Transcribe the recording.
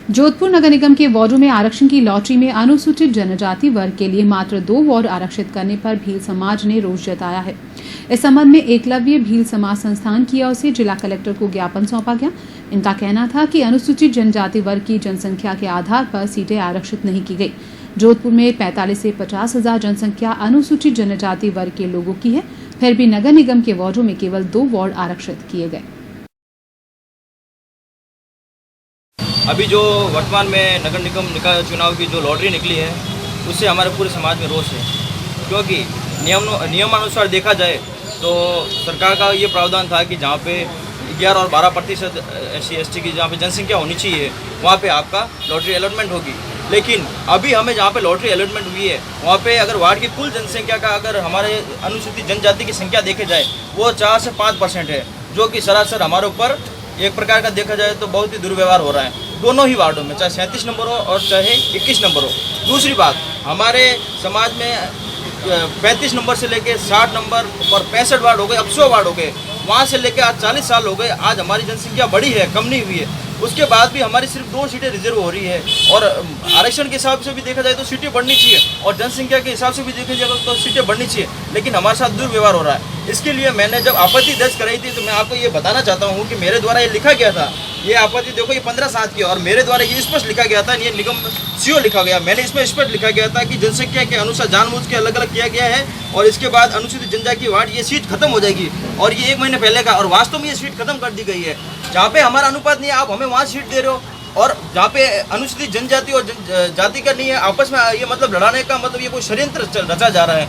जोधपुर नगर निगम के वार्डों में आरक्षण की लॉटरी में अनुसूचित जनजाति वर्ग के लिए मात्र 2 वार्ड आरक्षित करने पर भील समाज ने रोष जताया है। इस संबंध में एकलव्य भील समाज संस्थान की ओर से जिला कलेक्टर को ज्ञापन सौंपा गया। इनका कहना था कि अनुसूचित जनजाति वर्ग की जनसंख्या के आधार पर सीटें आरक्षित नहीं की गई। जोधपुर में 45 से 50 हजार जनसंख्या अनुसूचित जनजाति वर्ग के लोगों की है, फिर भी नगर निगम के वार्डों में केवल 2 वार्ड आरक्षित किए गए। अभी जो वर्तमान में नगर निगम निकाय चुनाव की जो लॉटरी निकली है उससे हमारे पूरे समाज में रोष है, क्योंकि नियमानुसार देखा जाए तो सरकार का ये प्रावधान था कि जहाँ पे 11 और 12% SC/ST की जहाँ पे जनसंख्या होनी चाहिए वहाँ पे आपका लॉटरी अलॉटमेंट होगी। लेकिन अभी हमें जहाँ पे लॉटरी अलॉटमेंट हुई है वहाँ पे अगर वार्ड की कुल जनसंख्या का अगर हमारे अनुसूचित जनजाति की संख्या देखे जाए वो 4 से 5% है, जो कि सरासर हमारे ऊपर एक प्रकार का देखा जाए तो बहुत ही दुर्व्यवहार हो रहा है दोनों ही वार्डों में, चाहे 37 नंबर हो और चाहे 21 नंबर हो। दूसरी बात, हमारे समाज में 35 नंबर से लेके 60 नंबर और 65 वार्ड हो गए, अब 100 वार्ड हो गए। वहाँ से लेके आज 40 साल हो गए, आज हमारी जनसंख्या बढ़ी है, कम नहीं हुई है। उसके बाद भी हमारी सिर्फ 2 सीटें रिजर्व हो रही है और आरक्षण के हिसाब से भी देखा जाए तो सीटें बढ़नी चाहिए और जनसंख्या के हिसाब से भी देखा जाए तो सीटें बढ़नी चाहिए, लेकिन हमारे साथ दुर्व्यवहार हो रहा है। इसके लिए मैंने जब आपत्ति दर्ज कराई थी तो मैं आपको ये बताना चाहता हूँ कि मेरे द्वारा ये लिखा गया था, ये आपत्ति देखो ये 15 साल की, और मेरे द्वारा ये स्पष्ट लिखा गया था, ये निगम CO लिखा गया, मैंने इसमें स्पष्ट लिखा गया था कि जनसंख्या के अनुसार जानबूझ के अलग अलग किया गया है और इसके बाद अनुसूचित जनजाति वार्ड ये सीट खत्म हो जाएगी, और ये 1 महीने पहले का, और वास्तव में ये सीट खत्म कर दी गई है। जहाँ पे हमारा अनुपात नहीं है आप हमें वहाँ सीट दे रहे हो, और जहाँ पे अनुसूचित जनजाति और जाति का नहीं है आपस में ये मतलब लड़ाने का मतलब ये कोई षड्यंत्र रचा जा रहा है।